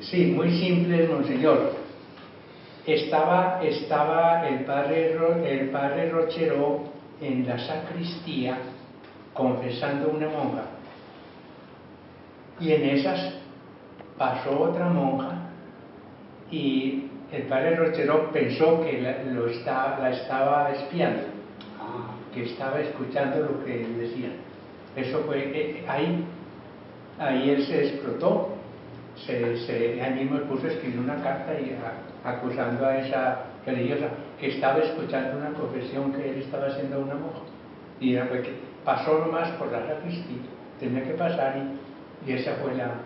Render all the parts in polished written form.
Sí, muy simples, monseñor. Estaba el padre Rocheró en la sacristía confesando una monja, y en esas pasó otra monja y el padre Rocheró pensó que la estaba espiando, que estaba escuchando lo que decían. Eso fue, ahí él se explotó, él mismo puso a escribir una carta acusando a esa religiosa que estaba escuchando una confesión que él estaba haciendo a una monja, y era que pasó nomás por la sacristía, tenía que pasar, y esa fue la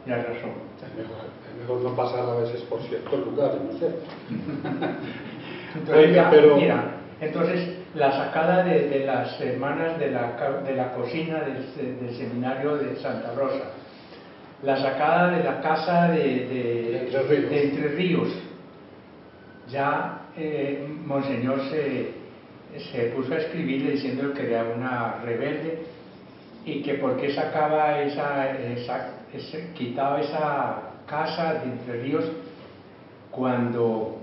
razón. Es mejor no pasar a veces por ciertos lugares, ¿no es cierto? Entonces, mira, entonces la sacada de las hermanas de la cocina del seminario de Santa Rosa, la sacada de la casa de Entre Ríos, ya monseñor se puso a escribirle diciendo que era una rebelde, y que por qué sacaba quitaba esa casa de Entre Ríos cuando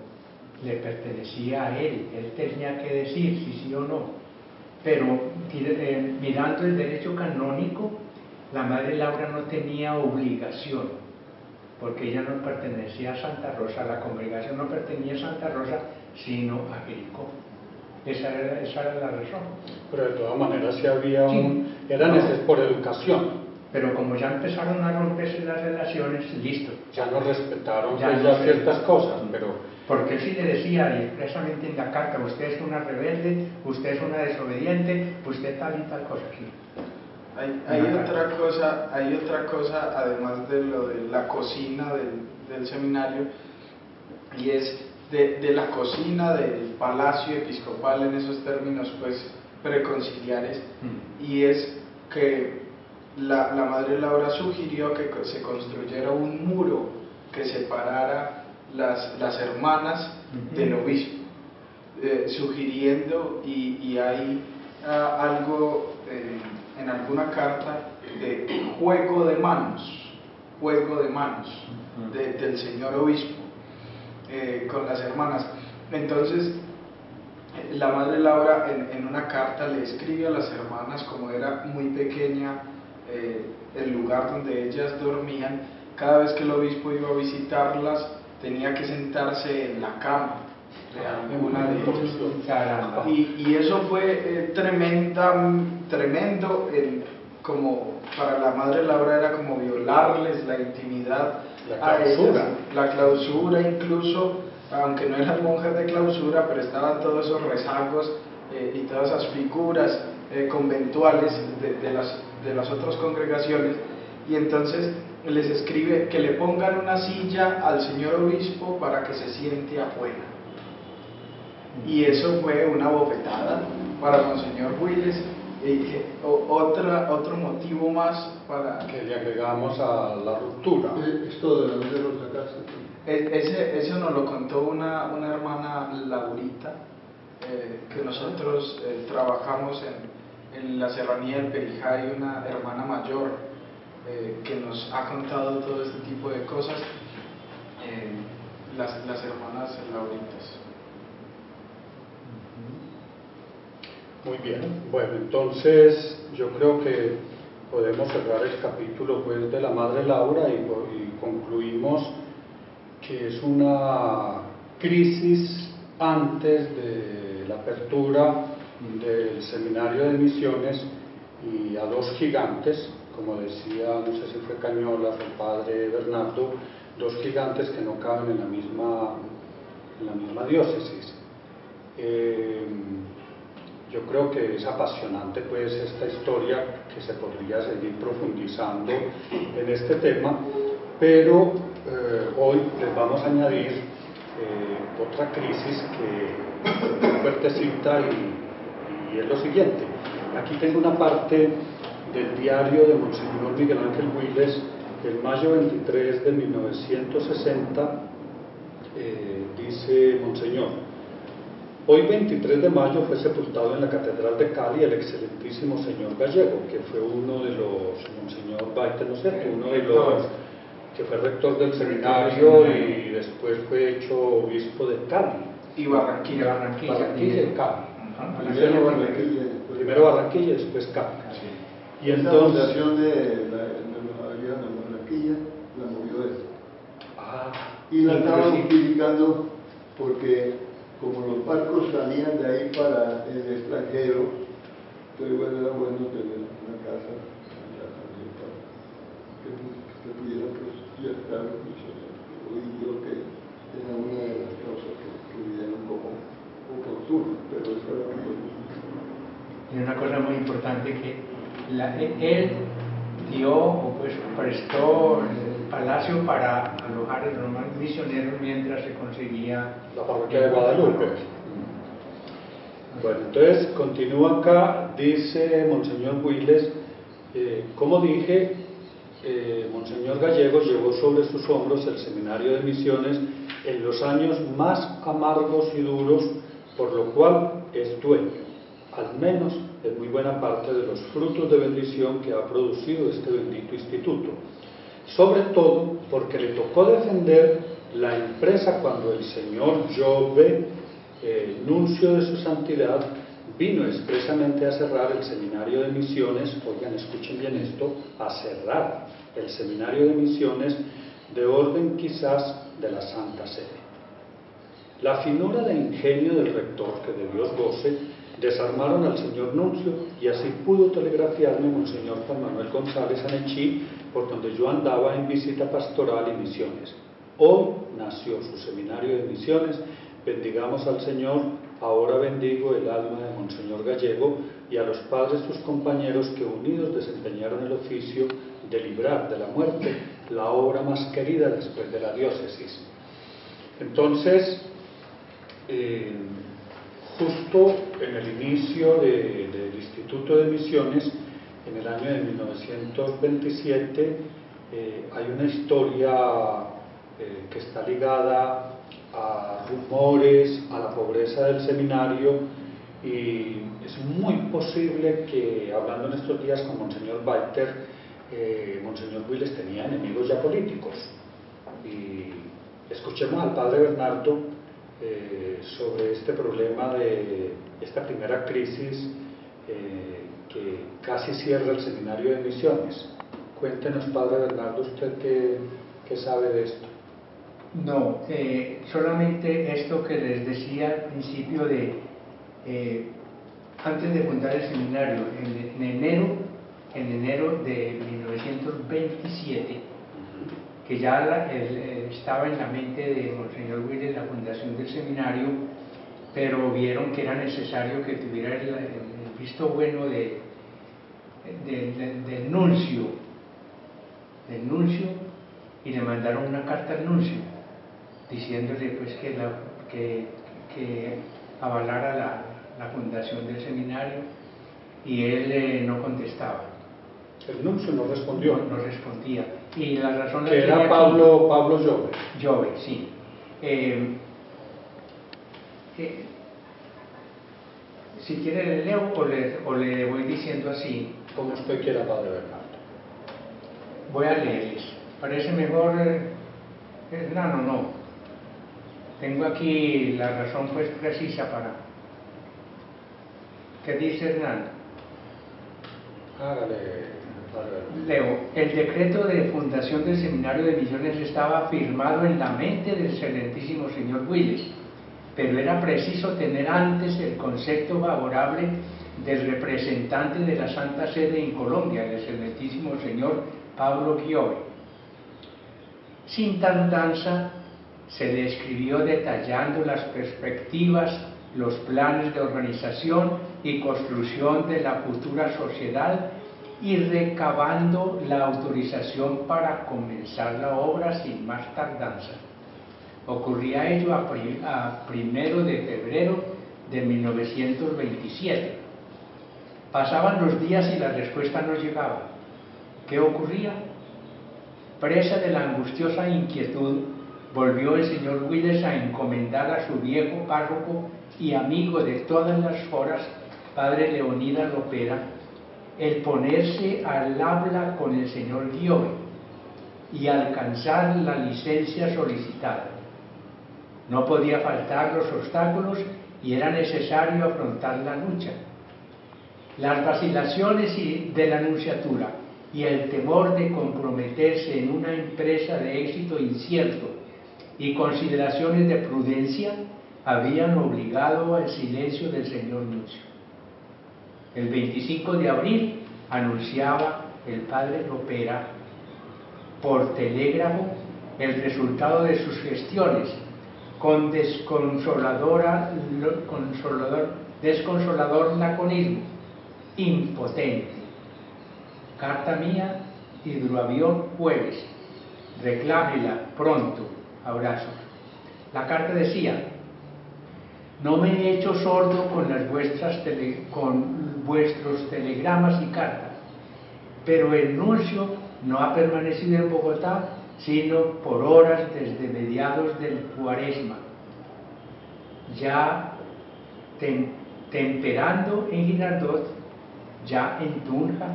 le pertenecía a él tenía que decir si sí o no. Pero mirando el derecho canónico, la Madre Laura no tenía obligación, porque ella no pertenecía a Santa Rosa, la congregación no pertenecía a Santa Rosa, sino a Jericó. Esa era la razón. Pero de todas maneras sí había por educación. Pero como ya empezaron a romperse las relaciones, listo. Ya no respetaron ciertas cosas, pero... Porque él sí le decía expresamente en la carta: usted es una rebelde, usted es una desobediente, usted tal y tal cosa. Sí. Hay otra cosa, además de lo de la cocina del seminario, y es de la cocina del palacio episcopal en esos términos pues preconciliares, y es que la Madre Laura sugirió que se construyera un muro que separara las hermanas del obispo, sugiriendo, y hay algo en alguna carta de juego de manos del señor obispo con las hermanas. Entonces la Madre Laura en una carta le escribe a las hermanas, como era muy pequeña el lugar donde ellas dormían, cada vez que el obispo iba a visitarlas tenía que sentarse en la cama de alguna de ellas, y eso fue tremendo, como para la Madre Laura era como violarles la intimidad, la clausura incluso, aunque no eran monjas de clausura, pero estaban todos esos rezagos y todas esas figuras conventuales de las otras congregaciones, y entonces les escribe que le pongan una silla al señor obispo para que se siente afuera. Y eso fue una bofetada para Monseñor Willes, otro motivo más para que le agregamos a la ruptura. Esto de la Madre Rosa. Eso nos lo contó una hermana Laurita, que nosotros trabajamos en la serranía del Perijay, una hermana mayor que nos ha contado todo este tipo de cosas, las hermanas Lauritas. Muy bien, bueno, entonces yo creo que podemos cerrar el capítulo pues de la Madre Laura y concluimos que es una crisis antes de la apertura del seminario de misiones, y a dos gigantes, como decía, no sé si fue Cañolas o el padre Bernardo, dos gigantes que no caben en la misma diócesis. Yo creo que es apasionante pues esta historia, que se podría seguir profundizando en este tema, pero hoy les vamos a añadir otra crisis que es fuertecita, y es lo siguiente. Aquí tengo una parte del diario de Monseñor Miguel Ángel Willes del mayo 23 de 1960. Dice Monseñor: hoy 23 de mayo fue sepultado en la Catedral de Cali el excelentísimo señor Gallego, que fue uno de los, Monseñor Baite, no sé, uno de los que fue rector del seminario y después fue hecho obispo de Cali. Y Barranquilla. Barranquilla y Cali. Primero Barranquilla y después Cali. Sí. Y entonces la fundación de Barranquilla la movió él. Y la estaban utilizando porque como los barcos salían de ahí para el extranjero, entonces bueno, era bueno tener una casa allá también para que pudiera estar misioneros. Y creo que era una de las causas que vieron como oportuno, pero eso era muy. Y una cosa muy importante que él dio o pues prestó el palacio para alojar a los misioneros mientras se conseguía la parroquia de Guadalupe. Bueno, entonces continúa acá, dice Monseñor Willes, como dije, Monseñor Gallego llevó sobre sus hombros el seminario de misiones en los años más amargos y duros, por lo cual es dueño, al menos en muy buena parte de los frutos de bendición que ha producido este bendito instituto, sobre todo porque le tocó defender la empresa cuando el señor Jove, nuncio de su santidad, vino expresamente a cerrar el seminario de misiones. Oigan, escuchen bien esto, a cerrar el seminario de misiones de orden quizás de la Santa Sede. La finura de ingenio del rector, que de Dios goce, desarmaron al señor nuncio y así pudo telegrafiarme Monseñor Juan Manuel González Anechí, por donde yo andaba en visita pastoral y misiones. Hoy nació su seminario de misiones, bendigamos al Señor, ahora bendigo el alma de Monseñor Gallego y a los padres sus compañeros que unidos desempeñaron el oficio de librar de la muerte la obra más querida después de la diócesis. Entonces, justo en el inicio del Instituto de Misiones, en el año de 1927, hay una historia que está ligada a rumores, a la pobreza del seminario, y es muy posible que, hablando en estos días con Monseñor Walter, Monseñor Willes tenía enemigos ya políticos. Y escuchemos al Padre Bernardo sobre este problema de esta primera crisis que casi cierra el seminario de misiones. Cuéntenos, Padre Bernardo, usted qué sabe de esto. No, solamente esto que les decía al principio antes de fundar el seminario, en enero de 1927, que ya estaba en la mente de Monseñor Willes la fundación del seminario, pero vieron que era necesario que tuviera el visto bueno del nuncio, y le mandaron una carta al nuncio diciéndole pues que avalara la fundación del seminario, y él no contestaba. El nuncio no respondió. No respondía. Y la razón que era Pablo Jove. Jove, sí. Si quiere le leo o le voy diciendo así. Como usted quiera, Padre Bernardo. Voy a leerles. Parece mejor. No. Tengo aquí la razón pues precisa para. ¿Qué dice Hernán? Hágale, Padre Bernardo. Leo. El decreto de fundación del Seminario de Misiones estaba firmado en la mente del excelentísimo señor Willes, pero era preciso tener antes el concepto favorable del representante de la Santa Sede en Colombia, el excelentísimo señor Pablo Giove. Sin tardanza se le escribió detallando las perspectivas, los planes de organización y construcción de la futura sociedad y recabando la autorización para comenzar la obra sin más tardanza. Ocurría ello a 1 de febrero de 1927. Pasaban los días y la respuesta no llegaba. ¿Qué ocurría? Presa de la angustiosa inquietud, volvió el señor Willes a encomendar a su viejo párroco y amigo de todas las horas, padre Leonidas Lopera, el ponerse al habla con el señor Giove. y alcanzar la licencia solicitada. No podía faltar los obstáculos y era necesario afrontar la lucha. Las vacilaciones de la nunciatura y el temor de comprometerse en una empresa de éxito incierto y consideraciones de prudencia habían obligado al silencio del señor nuncio. El 25 de abril anunciaba el padre Lopera por telégrafo el resultado de sus gestiones con desconsolador laconismo, impotente. Carta mía, hidroavión, jueves. Reclámela pronto. Abrazos. La carta decía: no me he hecho sordo con vuestros telegramas y cartas, pero el nuncio no ha permanecido en Bogotá sino por horas desde mediados del Cuaresma, ya temperando en Girardot, ya en Tunja,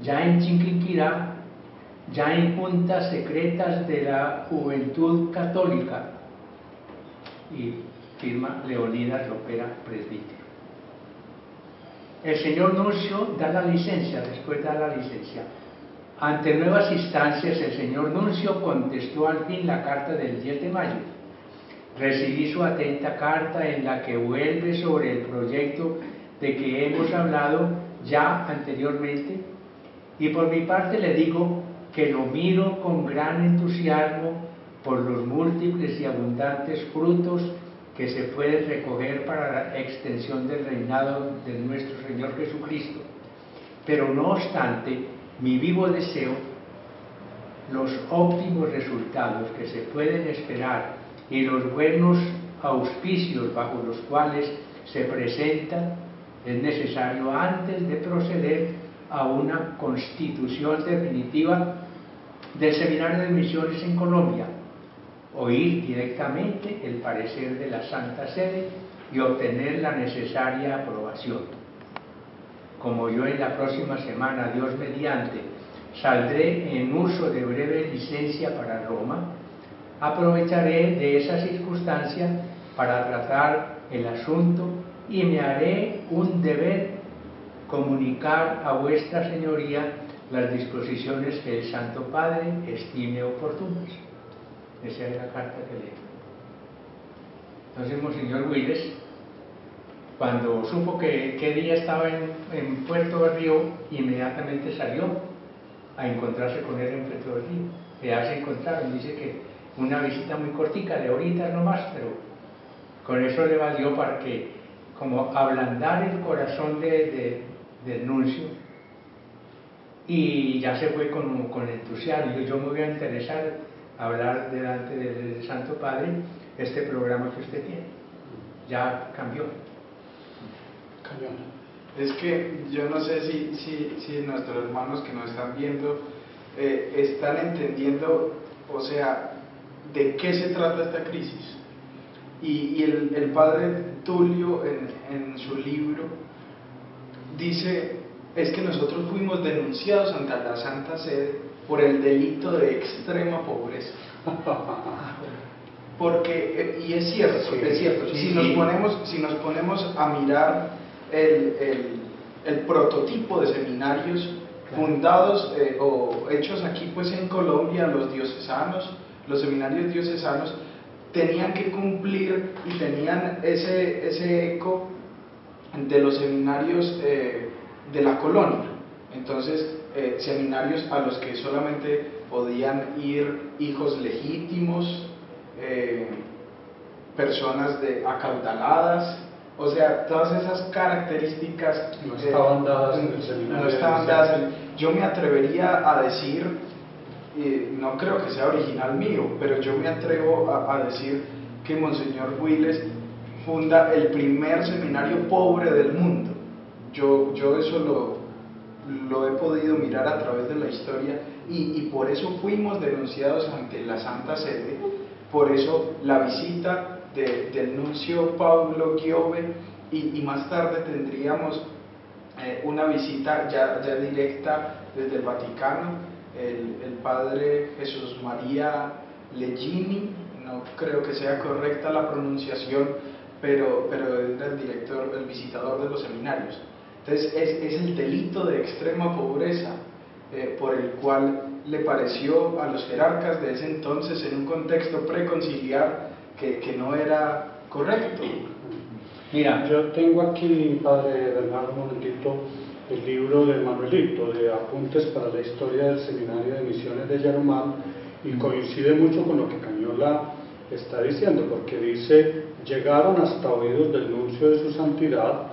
ya en Chiquinquirá, ya en juntas secretas de la Juventud Católica. Y firma Leonidas Lopera, presbítero. El señor nuncio da la licencia, después da la licencia. Ante nuevas instancias, el señor nuncio contestó al fin la carta del 10 de mayo. Recibí su atenta carta en la que vuelve sobre el proyecto de que hemos hablado ya anteriormente, y por mi parte le digo que lo miro con gran entusiasmo por los múltiples y abundantes frutos que se pueden recoger para la extensión del reinado de nuestro Señor Jesucristo. Pero no obstante, mi vivo deseo, los óptimos resultados que se pueden esperar y los buenos auspicios bajo los cuales se presenta, es necesario, antes de proceder a una constitución definitiva del Seminario de Misiones en Colombia, oír directamente el parecer de la Santa Sede y obtener la necesaria aprobación. Como yo en la próxima semana, Dios mediante, saldré en uso de breve licencia para Roma, aprovecharé de esa circunstancia para tratar el asunto y me haré un deber comunicar a vuestra señoría las disposiciones que el Santo Padre estime oportunas. Esa es la carta que leí. Entonces, Monseñor Willes, cuando supo qué día estaba en Puerto Berrío, inmediatamente salió a encontrarse con él en Puerto Berrío. Ya se encontraron, dice que una visita muy cortica, de horitas nomás, pero con eso le valió para que, como ablandar el corazón del nuncio, y ya se fue con entusiasmo. Yo me voy a interesar a hablar delante del Santo Padre este programa que usted tiene. Ya cambió. Es que yo no sé si nuestros hermanos que nos están viendo están entendiendo, o sea, de qué se trata esta crisis. Y el padre Tulio en su libro dice, es que nosotros fuimos denunciados ante la Santa Sede por el delito de extrema pobreza. Porque, y es cierto, sí, es cierto, sí, si nos ponemos a mirar el prototipo de seminarios fundados o hechos aquí pues en Colombia, los seminarios diocesanos tenían que cumplir y tenían ese eco de los seminarios de la colonia. Entonces, seminarios a los que solamente podían ir hijos legítimos, personas acaudaladas, o sea, todas esas características no estaban dadas en el seminario. No estaban dadas. Yo me atrevería a decir, no creo que sea original mío, pero yo me atrevo a decir que Monseñor Willes funda el primer seminario pobre del mundo. Yo eso lo he podido mirar a través de la historia y por eso fuimos denunciados ante la Santa Sede, por eso la visita del nuncio Paulo Giove y más tarde tendríamos una visita ya directa desde el Vaticano el padre Jesús María Leggini, no creo que sea correcta la pronunciación, pero era el director, el visitador de los seminarios. Entonces es el delito de extrema pobreza por el cual le pareció a los jerarcas de ese entonces, en un contexto preconciliar, que no era correcto. Mira, yo tengo aquí, padre Bernardo, un momentito, el libro de Manuelito, de Apuntes para la Historia del Seminario de Misiones de Yarumal, y coincide mucho con lo que Cañola está diciendo, porque dice: llegaron hasta oídos del nuncio de su santidad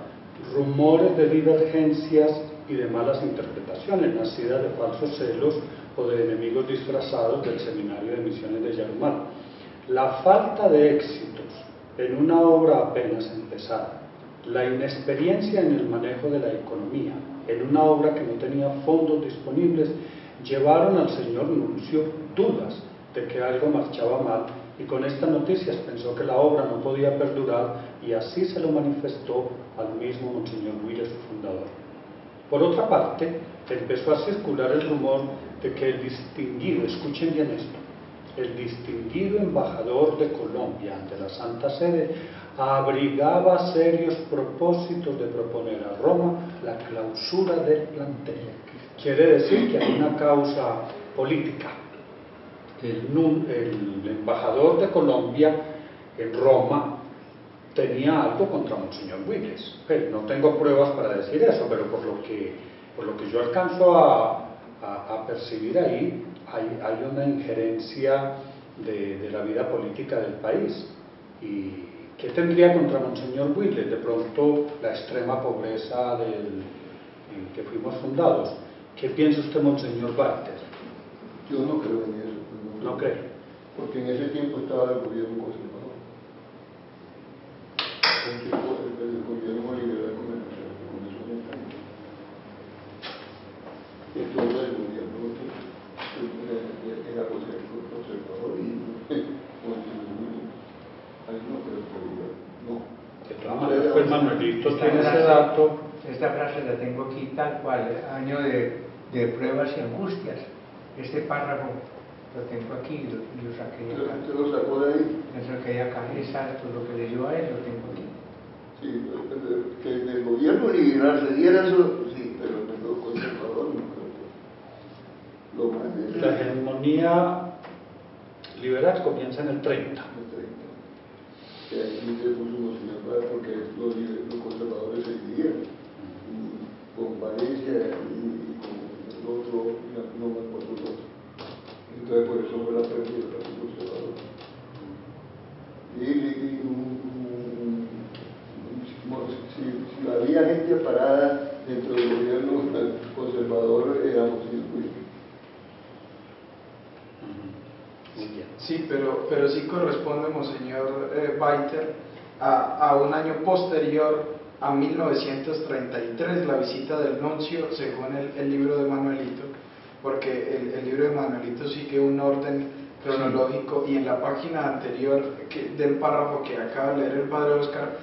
rumores de divergencias y de malas interpretaciones nacidas de falsos celos o de enemigos disfrazados del Seminario de Misiones de Yarumal. La falta de éxitos en una obra apenas empezada, la inexperiencia en el manejo de la economía, en una obra que no tenía fondos disponibles, llevaron al señor nuncio dudas de que algo marchaba mal, y con estas noticias pensó que la obra no podía perdurar, y así se lo manifestó al mismo Monseñor Willes, su fundador. Por otra parte, empezó a circular el rumor de que el distinguido, escuchen bien esto, el distinguido embajador de Colombia ante la Santa Sede abrigaba serios propósitos de proponer a Roma la clausura del plantel. Quiere decir que hay una causa política. El embajador de Colombia en Roma tenía algo contra Monseñor Willes. No tengo pruebas para decir eso, pero por lo que yo alcanzo a percibir ahí, hay una injerencia de la vida política del país. ¿Y qué tendría contra Monseñor Willes? De pronto la extrema pobreza en que fuimos fundados. ¿Qué piensa usted, Monseñor Walter? Yo no creo en eso. ¿No cree? Porque en ese tiempo estaba el gobierno conservador. El gobierno liberal con eso no está. Entonces el gobierno era conservador y ahí no creo que no. De todas maneras, pues Manuelito tiene ese dato. Esta frase la tengo aquí tal cual, año de pruebas y angustias. Este párrafo lo tengo aquí, lo saqué acá. ¿Usted lo sacó de ahí? Lo saqué acá, exacto, lo que leyó a él lo tengo aquí. Sí, que el gobierno liberal se diera eso, sí, pero el conservador no creo. Lo más es la hegemonía liberal comienza en el 30. Que aquí se puso unos señores porque los conservadores se dividieron con Valencia y con el otro, no me acuerdo el otro. Entonces por eso fue la pérdida del Partido Conservador. Si había gente parada dentro del gobierno conservador, éramos circuitos. Sí, pero sí corresponde, Monseñor Walter, a un año posterior, a 1933, la visita del nuncio, según el libro de Manuelito, porque el libro de Manuelito sigue un orden cronológico, y en la página anterior del párrafo que acaba de leer el padre Oscar,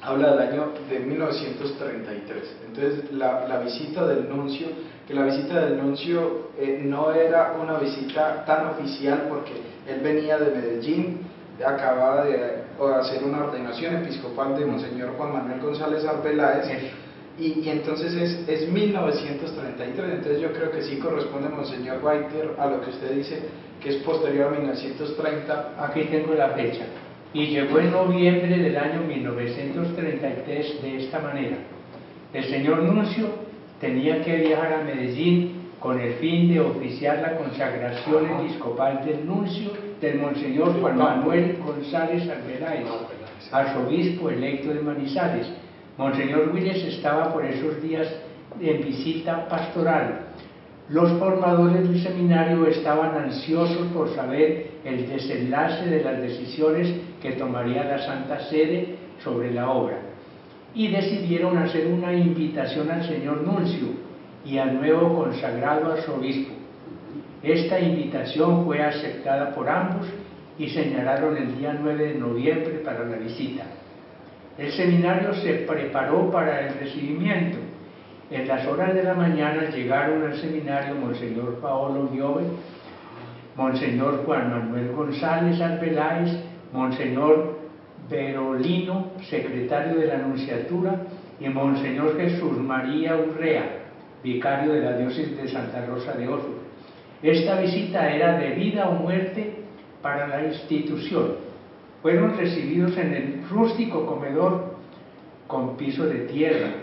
habla del año de 1933. Entonces la visita del nuncio, que la visita del nuncio no era una visita tan oficial, porque él venía de Medellín, acababa de hacer una ordenación episcopal de Monseñor Juan Manuel González Arbeláez, y entonces es 1933. Entonces yo creo que sí corresponde, Monseñor Walter, a lo que usted dice, que es posterior a 1930. Aquí tengo la fecha. Y llegó en noviembre del año 1933 de esta manera. El señor nuncio tenía que viajar a Medellín con el fin de oficiar la consagración episcopal del nuncio del Monseñor Juan Manuel González Arbeláez, arzobispo electo de Manizales. Monseñor Willes estaba por esos días en visita pastoral. Los formadores del seminario estaban ansiosos por saber el desenlace de las decisiones que tomaría la Santa Sede sobre la obra, y decidieron hacer una invitación al señor nuncio y al nuevo consagrado arzobispo. Esta invitación fue aceptada por ambos y señalaron el día 9 de noviembre para la visita. El seminario se preparó para el recibimiento En las horas de la mañana llegaron al seminario Monseñor Paolo Giove, Monseñor Juan Manuel González Arbeláez, Monseñor Berolino, secretario de la Nunciatura, y Monseñor Jesús María Urrea, vicario de la diócesis de Santa Rosa de Osos. Esta visita era de vida o muerte para la institución. Fueron recibidos en el rústico comedor con piso de tierra.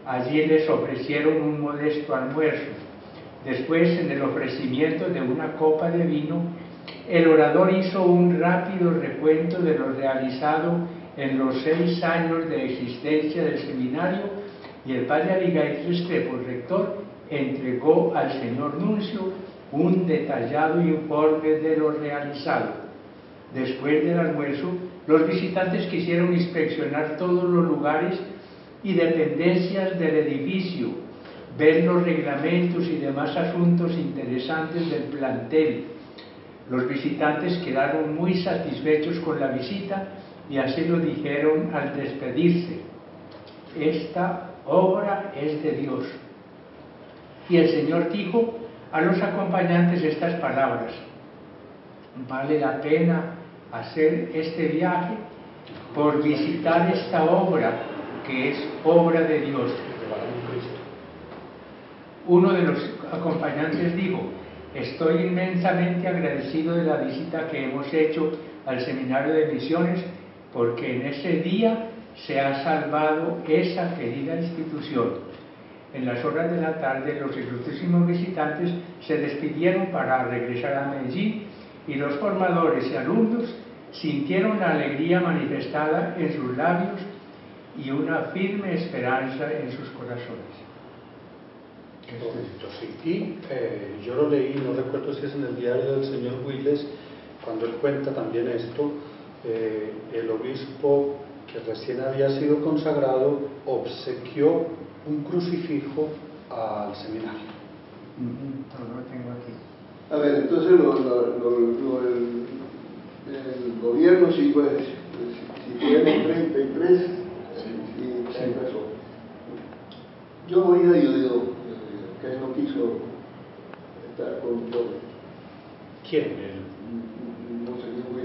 Allí les ofrecieron un modesto almuerzo. Después, en el ofrecimiento de una copa de vino, el orador hizo un rápido recuento de lo realizado en los 6 años de existencia del seminario, y el padre Abigail Restrepo, rector, entregó al señor nuncio un detallado informe de lo realizado. Después del almuerzo, los visitantes quisieron inspeccionar todos los lugares y dependencias del edificio, ver los reglamentos y demás asuntos interesantes del plantel. Los visitantes quedaron muy satisfechos con la visita y así lo dijeron al despedirse: esta obra es de Dios. Y el Señor dijo a los acompañantes estas palabras: vale la pena hacer este viaje por visitar esta obra que es obra de Dios. Uno de los acompañantes dijo: estoy inmensamente agradecido de la visita que hemos hecho al Seminario de Misiones, porque en ese día se ha salvado esa querida institución. En las horas de la tarde, los ilustrísimos visitantes se despidieron para regresar a Medellín, y los formadores y alumnos sintieron la alegría manifestada en sus labios y una firme esperanza en sus corazones. Qué bonito, sí. Y yo lo leí, no recuerdo si es en el diario del señor Willes, cuando él cuenta también esto, el obispo que recién había sido consagrado obsequió un crucifijo al seminario. No lo tengo aquí. A ver, entonces el gobierno sí, pues, si tiene 33, sí, hay razón. Yo había oído que él no quiso estar con todo. ¿Quién? No sé qué fue.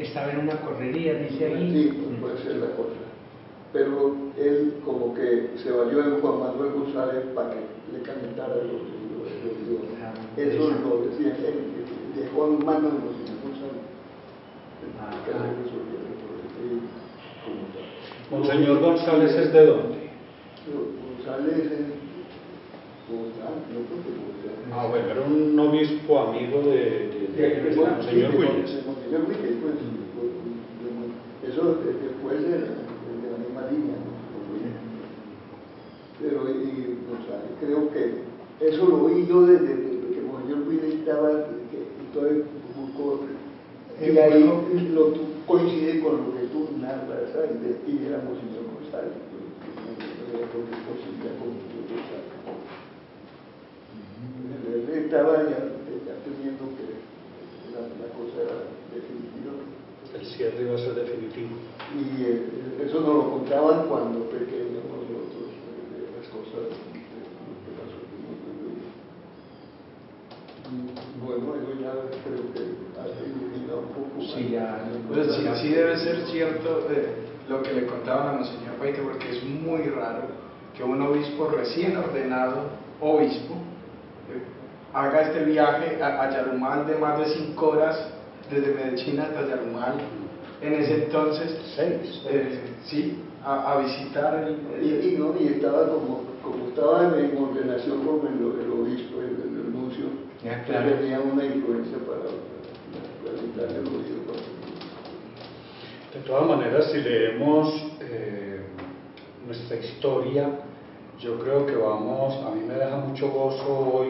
Estaba en una correría, dice ahí. Sí, puede ser la cosa. Pero él como que se valió de Juan Manuel González para que le calentara los eso lo decía él, dejó en manos de los González. Monseñor González es de dónde? González es bueno, era un obispo amigo de Monseñor Willes. Monseñor Willes, pues, eso después de la misma línea, ¿no? Pero González, creo que eso lo oí yo desde que Monseñor Willes estaba, y todo buscó, y ahí coincide con lo que tú narras, ¿sabes? Y era Monseñor González, él estaba ya teniendo que la cosa era definitiva. El cierre iba a ser definitivo. Y eso nos lo contaban cuando pequeños nosotros, las cosas que pasó. Bueno, eso ya creo que ha iluminado un poco. Sí, ya. Pues sí debe ser cierto lo que le contaban a Monseñor Paite, porque es muy raro que un obispo recién ordenado, obispo, haga este viaje a Yarumal de más de 5 horas, desde Medellín hasta Yarumal, en ese entonces, 6. sí, a visitar y estaba como estaba en ordenación con el obispo, el nuncio, claro. Tenía una influencia para evitar el oído. De todas maneras, si leemos nuestra historia, yo creo que a mí me deja mucho gozo hoy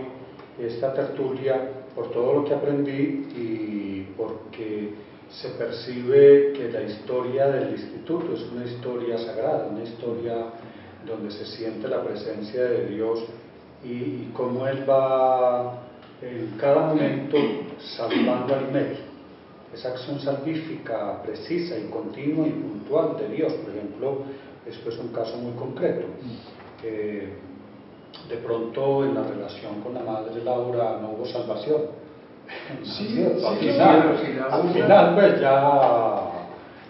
esta tertulia por todo lo que aprendí y porque se percibe que la historia del instituto es una historia sagrada, una historia donde se siente la presencia de Dios y cómo Él va en cada momento salvando al medio. Esa acción salvífica precisa y continua y puntual de Dios, por ejemplo, esto es un caso muy concreto. de pronto en la relación con la madre Laura no hubo salvación. Sí, al sí, final, sí, al final pues ya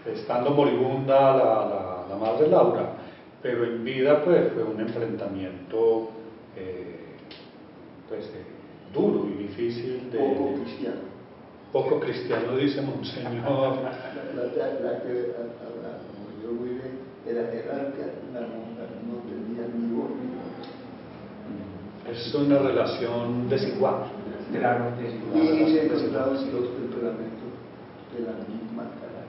estando moribunda la madre Laura, pero en vida pues fue un enfrentamiento duro y difícil poco cristiano. Poco cristiano, dice Monseñor. La que yo vive era jerarca, la monja no tenía ni voz ni voz. Es una relación desigual. Claro, desigual. Y se encontraban los temperamentos de la misma cara.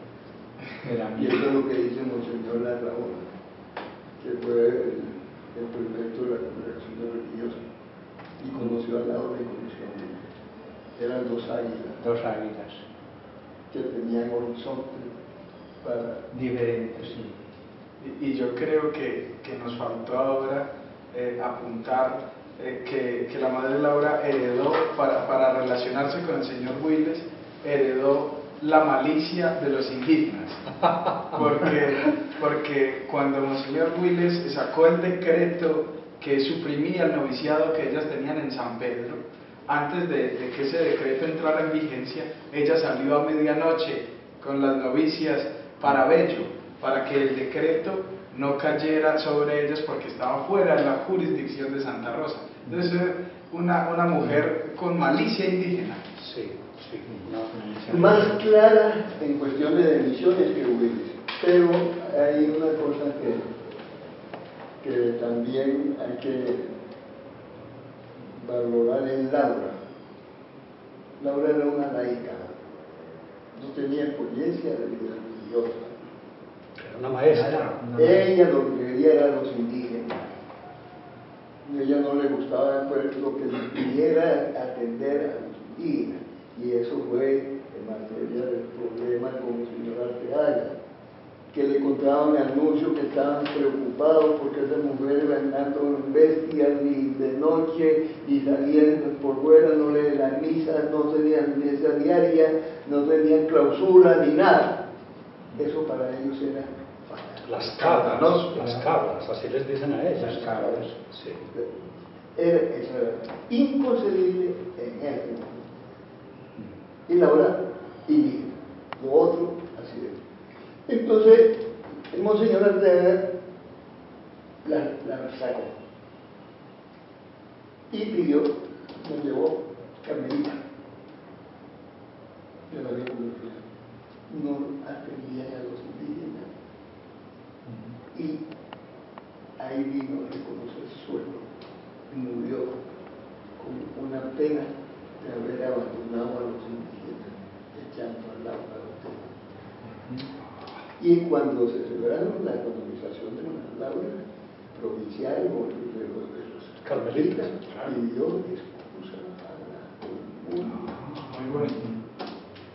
Y eso es lo que dice Monseñor Larraola, que fue el prefecto de la congregación religiosa, y conoció a Laura y conoció a mí. Eran dos águilas que tenían horizonte para diferentes, sí. Y yo creo que nos faltó ahora apuntar que la madre Laura heredó, para relacionarse con el señor Willes, heredó la malicia de los indígenas. Porque cuando Monseñor Willes sacó el decreto que suprimía el noviciado que ellas tenían en San Pedro, antes de que ese decreto entrara en vigencia, ella salió a medianoche con las novicias para Bello, para que el decreto no cayera sobre ellas porque estaba fuera de la jurisdicción de Santa Rosa. Entonces, una mujer con malicia indígena. Sí, sí. más clara en cuestión de demisiones que Willis. Pero hay una cosa que también hay que valorar en Laura. Laura era una laica, no tenía experiencia de vida religiosa. Era una maestra. Ella lo que quería era los indígenas. A ella no le gustaba pues, lo que le pidiera atender a los indígenas. Y eso fue en materia del problema con el señor Arteaga, que le contaban anuncios que estaban preocupados porque esas mujeres andando en bestias ni de noche y salían por fuera, no leen la misa, no tenían misa diaria, no tenían clausura ni nada. Eso para ellos era las cabras, así les dicen a ellas. Las cabras. Sí. Eso era inconcebible en ese momento. Y Laura, y lo otro, así es. Entonces, el Monseñor Arteaga la sacó y pidió, nos llevó Carmelita de la República. No atendían a los indígenas. Y ahí vino a reconocer su suelo y murió con una pena de haber abandonado a los indígenas, echando al lado a los demás. Y cuando se celebraron la canonización de Laura, provincial o de los carmelitas, pidió excusa a todo el mundo. Muy bonito.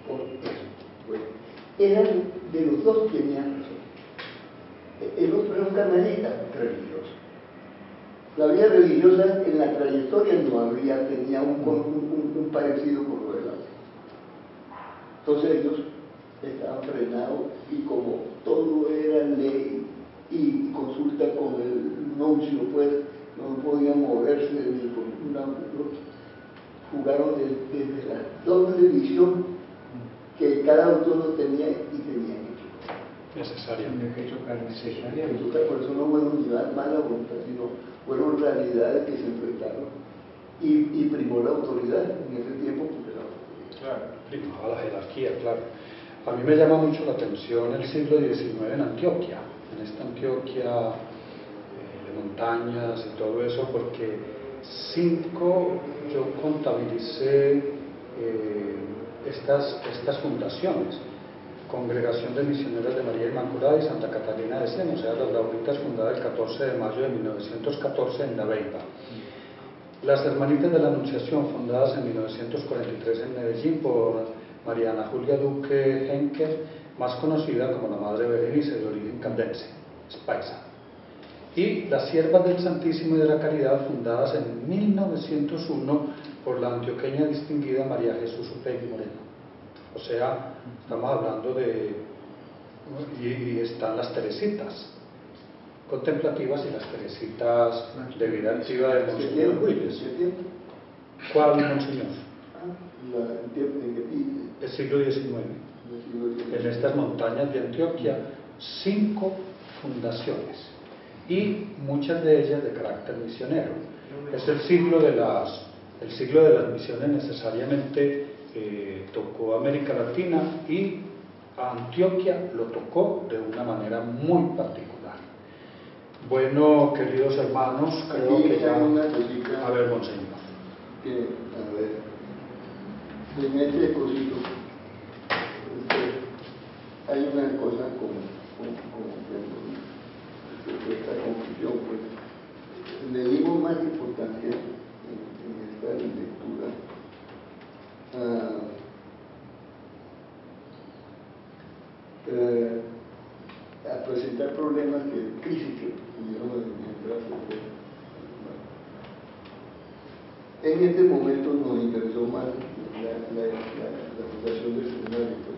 Por eso. Bueno, eran de los dos tenían razón. El otro era un carmelita religioso. La vida religiosa en la trayectoria tenía un parecido con lo de la. Entonces ellos estaban frenados y como todo era ley y consulta con el nuncio, pues no podían moverse ni por una. Jugaron desde la doble visión que cada autor tenía y tenía que necesaria. Por eso no fueron ni mala voluntad, sino fueron realidades que se enfrentaron y primó la autoridad en ese tiempo porque la autoridad. Claro, primaba la jerarquía, claro. A mí me llama mucho la atención el siglo XIX en Antioquia, en esta Antioquia de montañas y todo eso, porque yo contabilicé estas fundaciones: Congregación de Misioneros de María Inmaculada y Santa Catalina de Siena, o sea, las Lauritas, fundadas el 14 de mayo de 1914 en Naveiva. Las Hermanitas de la Anunciación, fundadas en 1943 en Medellín por Mariana Julia Duque Henker, más conocida como la Madre Berenice, de origen caldense, es paisa. Y las Siervas del Santísimo y de la Caridad, fundadas en 1901 por la antioqueña distinguida María Jesús Upegui Moreno. O sea, estamos hablando de... Y están las Teresitas, contemplativas y las Teresitas de vida activa de Monseñor Willis. ¿Cuál, Monseñor? El siglo XIX. En estas montañas de Antioquia, 5 fundaciones y muchas de ellas de carácter misionero. Es el siglo de las misiones. Necesariamente tocó América Latina y a Antioquia lo tocó de una manera muy particular. Bueno, queridos hermanos, creo que ya... A ver, Monseñor. En este cosito hay una cosa con esta confusión, pues le dimos más importancia en esta lectura a presentar problemas, crisis que tuvieron mientras en este momento nos interesó más la fundación del seminario, pues,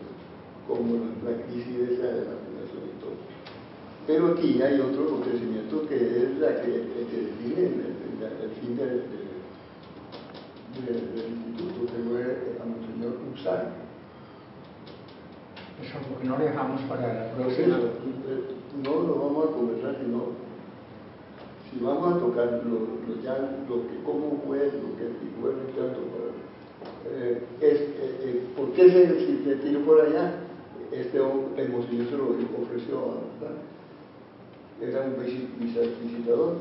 como la crisis esa de la fundación y todo. Pero aquí hay otro acontecimiento que es la que define el fin del instituto, que fue a Monseñor Usar. Eso porque no lo dejamos para la próxima. No lo vamos a conversar, sino si vamos a tocar cómo fue, lo que fue el retrato, ¿por qué se tiró por allá? El Monseñor se lo ofreció, ¿verdad? Era un visitador,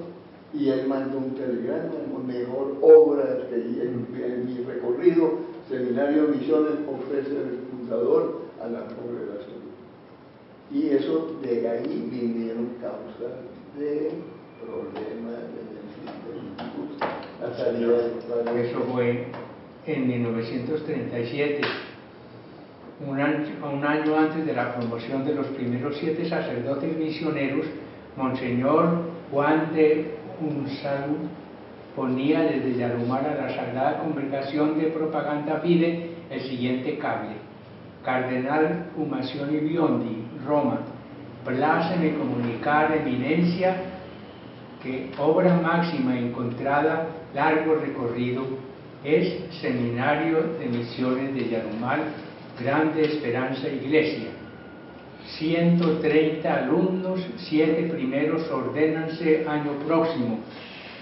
y él mandó un telegrama, mejor obra que en mi recorrido, Seminario de Misiones ofrece el fundador a la congregación. Y eso, de ahí vinieron causas de problemas Eso fue en 1937, un año antes de la promoción de los primeros 7 sacerdotes misioneros. Monseñor Juan de Unzalu ponía desde Yarumar a la Sagrada Congregación de Propaganda Fide el siguiente cable: Cardenal Humazioni Biondi, Roma, pláceme comunicar, eminencia, que obra máxima encontrada, largo recorrido, es Seminario de Misiones de Yarumar, Grande Esperanza Iglesia. 130 alumnos, 7 primeros ordénanse año próximo.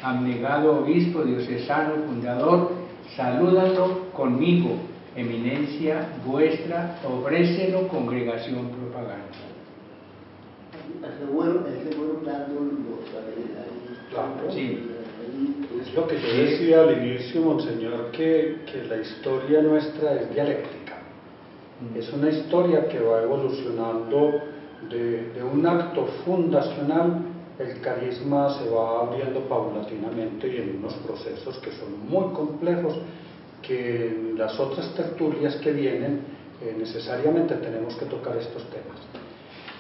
Abnegado obispo diocesano fundador, salúdalo conmigo. Eminencia vuestra, ofrécelo congregación propaganda. Sí. Es lo que yo decía al inicio, Monseñor, que la historia nuestra es dialéctica. Es una historia que va evolucionando de un acto fundacional. El carisma se va abriendo paulatinamente y en unos procesos que son muy complejos, que en las otras tertulias que vienen necesariamente tenemos que tocar estos temas.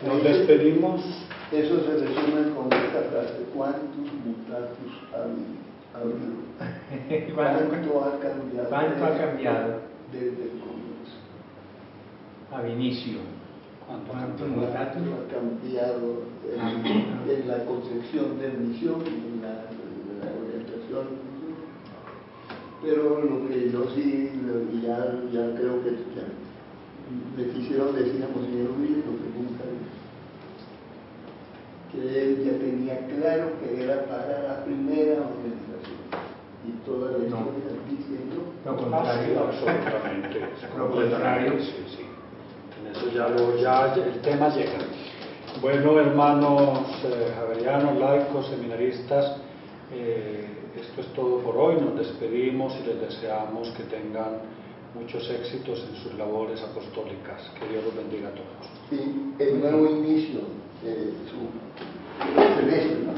Nos despedimos. Eso se resume con esta frase: ¿cuántos mutatus habido? ¿Cuánto ha cambiado desde el comienzo? Ab inicio. ¿Cuánto mutatus ha cambiado en la concepción de misión y en la orientación? Pero lo que yo sí, ya creo que le quisieron decir a Monseñor Willis, lo que nunca dijo, que él ya tenía claro que era para la primera organización, y toda la historia diciendo lo contrario. Absolutamente. Lo contrario. Sí. En eso ya el tema llega. Bueno, hermanos javerianos, laicos, seminaristas, esto es todo por hoy. Nos despedimos y les deseamos que tengan muchos éxitos en sus labores apostólicas. Que Dios los bendiga a todos. Sí, el nuevo inicio de su semestre, ¿no?